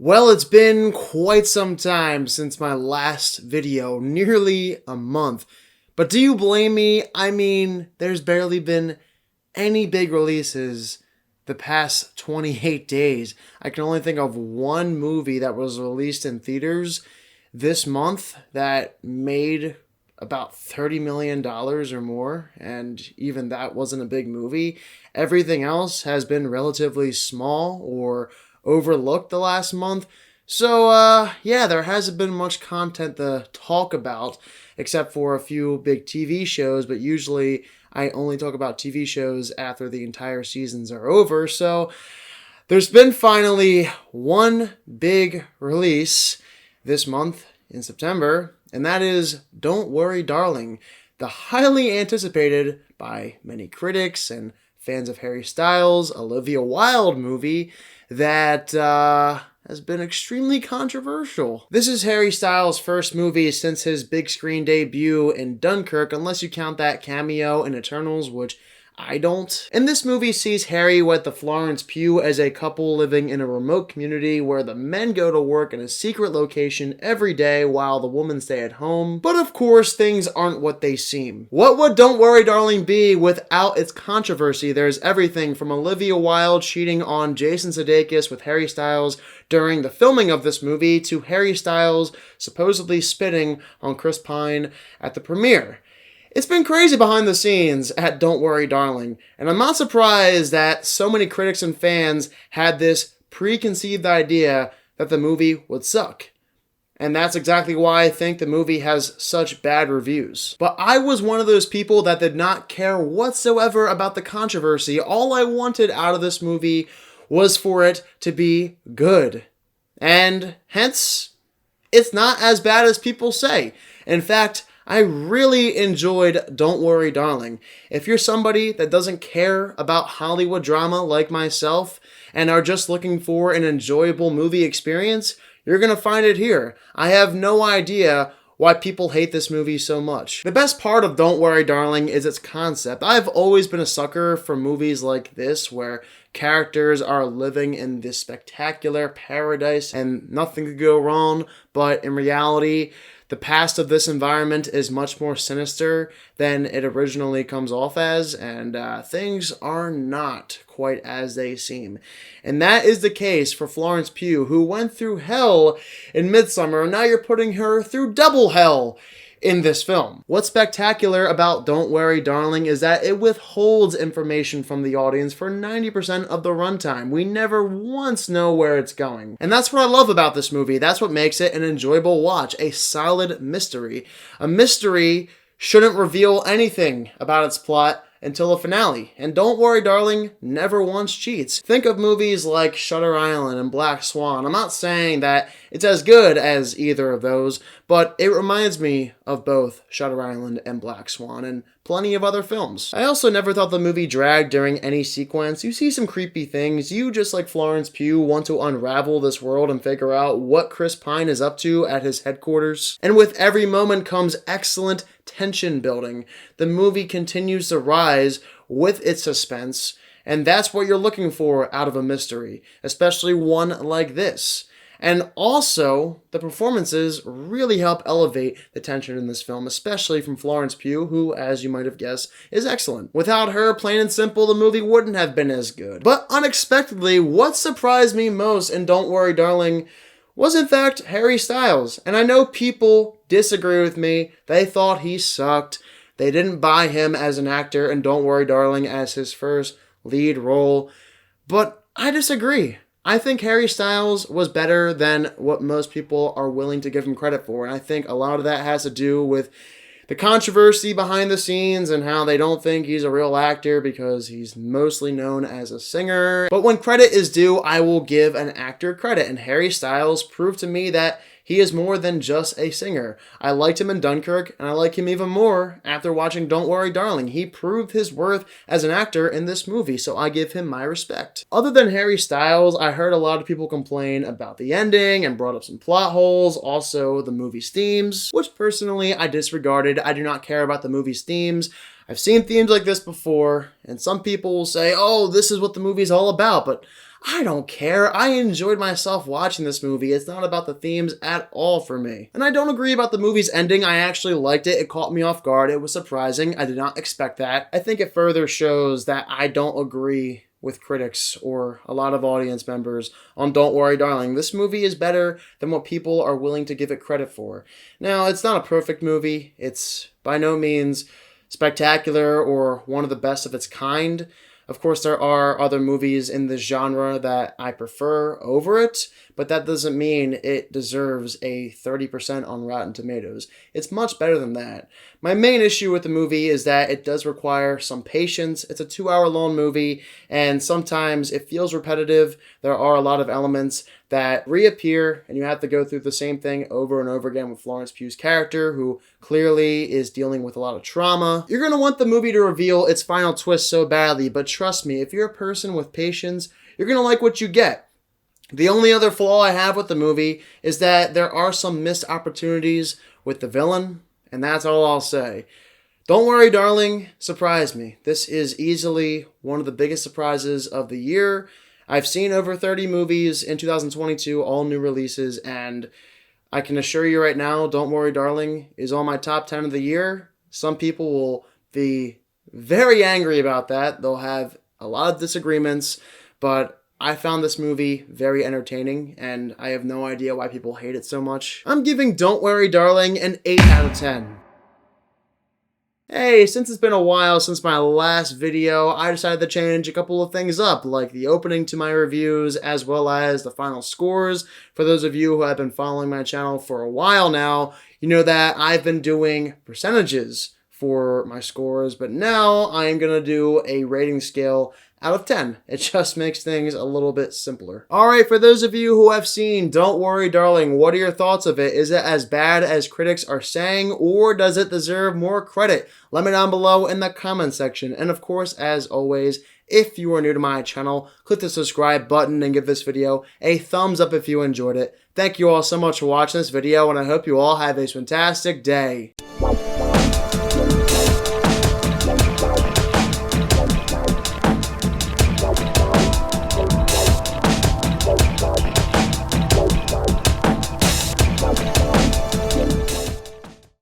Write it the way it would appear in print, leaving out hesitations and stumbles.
Well, it's been quite some time since my last video, nearly a month. But do you blame me? I mean, there's barely been any big releases the past 28 days. I can only think of one movie that was released in theaters this month that made about $30 million or more, and even that wasn't a big movie. Everything else has been relatively small or overlooked the last month. So, yeah, there hasn't been much content to talk about, except for a few big TV shows, but usually I only talk about TV shows after the entire seasons are over. So, there's been finally one big release this month in September, and that is Don't Worry, Darling, the highly anticipated by many critics and fans of Harry Styles, Olivia Wilde movie that has been extremely controversial. This is Harry Styles' first movie since his big screen debut in Dunkirk, unless you count that cameo in Eternals, which I don't. And this movie sees Harry with the Florence Pugh as a couple living in a remote community where the men go to work in a secret location every day while the women stay at home. But of course, things aren't what they seem. What would Don't Worry Darling be without its controversy? There's everything from Olivia Wilde cheating on Jason Sudeikis with Harry Styles during the filming of this movie to Harry Styles supposedly spitting on Chris Pine at the premiere. It's been crazy behind the scenes at Don't Worry Darling, and I'm not surprised that so many critics and fans had this preconceived idea that the movie would suck. And that's exactly why I think the movie has such bad reviews. But I was one of those people that did not care whatsoever about the controversy. All I wanted out of this movie was for it to be good. And hence, it's not as bad as people say. In fact, I really enjoyed Don't Worry Darling. If you're somebody that doesn't care about Hollywood drama like myself and are just looking for an enjoyable movie experience, you're going to find it here. I have no idea why people hate this movie so much. The best part of Don't Worry Darling is its concept. I've always been a sucker for movies like this where characters are living in this spectacular paradise and nothing could go wrong, but in reality, the past of this environment is much more sinister than it originally comes off as, and things are not quite as they seem. And that is the case for Florence Pugh, who went through hell in Midsommar, and now you're putting her through double hell in this film. What's spectacular about Don't Worry Darling is that it withholds information from the audience for 90% of the runtime. We never once know where it's going. And that's what I love about this movie. That's what makes it an enjoyable watch, a solid mystery. A mystery shouldn't reveal anything about its plot until the finale. And Don't Worry Darling never once cheats. Think of movies like Shutter Island and Black Swan. I'm not saying that it's as good as either of those, but it reminds me of both Shutter Island and Black Swan and plenty of other films. I also never thought the movie dragged during any sequence. You see some creepy things. You, just like Florence Pugh, want to unravel this world and figure out what Chris Pine is up to at his headquarters. And with every moment comes excellent tension building. The movie continues to rise with its suspense, and that's what you're looking for out of a mystery, especially one like this. And also, the performances really help elevate the tension in this film, especially from Florence Pugh, who, as you might have guessed, is excellent. Without her, plain and simple, the movie wouldn't have been as good. But unexpectedly, what surprised me most in Don't Worry Darling was in fact Harry Styles. And I know people disagree with me. They thought he sucked. They didn't buy him as an actor in Don't Worry Darling as his first lead role. But I disagree. I think Harry Styles was better than what most people are willing to give him credit for. And I think a lot of that has to do with the controversy behind the scenes and how they don't think he's a real actor because he's mostly known as a singer. But when credit is due, I will give an actor credit. And Harry Styles proved to me that he is more than just a singer. I liked him in Dunkirk, and I like him even more after watching Don't Worry Darling. He proved his worth as an actor in this movie, so I give him my respect. Other than Harry Styles, I heard a lot of people complain about the ending and brought up some plot holes, also the movie's themes, which personally I disregarded. I do not care about the movie's themes. I've seen themes like this before, and some people will say, oh, this is what the movie's all about, but I don't care. I enjoyed myself watching this movie. It's not about the themes at all for me. And I don't agree about the movie's ending. I actually liked it. It caught me off guard. It was surprising. I did not expect that. I think it further shows that I don't agree with critics or a lot of audience members on Don't Worry Darling. This movie is better than what people are willing to give it credit for. Now, it's not a perfect movie. It's by no means spectacular or one of the best of its kind. Of course, there are other movies in this genre that I prefer over it, but that doesn't mean it deserves a 30% on Rotten Tomatoes. It's much better than that. My main issue with the movie is that it does require some patience. It's a 2-hour-long movie, and sometimes it feels repetitive. There are a lot of elements that reappear, and you have to go through the same thing over and over again with Florence Pugh's character, who clearly is dealing with a lot of trauma. You're going to want the movie to reveal its final twist so badly, but trust me, if you're a person with patience, you're going to like what you get. The only other flaw I have with the movie is that there are some missed opportunities with the villain, and that's all I'll say. Don't Worry Darling surprised me. This is easily one of the biggest surprises of the year. I've seen over 30 movies in 2022, all new releases, and I can assure you right now, Don't Worry Darling is on my top 10 of the year. Some people will be very angry about that. They'll have a lot of disagreements, but I found this movie very entertaining, and I have no idea why people hate it so much. I'm giving Don't Worry Darling an 8 out of 10. Hey, since it's been a while since my last video, I decided to change a couple of things up, like the opening to my reviews as well as the final scores. For those of you who have been following my channel for a while now, you know that I've been doing percentages for my scores, but now I am going to do a rating scale out of 10. It just makes things a little bit simpler. Alright, for those of you who have seen Don't Worry Darling, what are your thoughts of it? Is it as bad as critics are saying, or does it deserve more credit? Let me down below in the comment section. And of course, as always, if you are new to my channel, click the subscribe button and give this video a thumbs up if you enjoyed it. Thank you all so much for watching this video, and I hope you all have a fantastic day.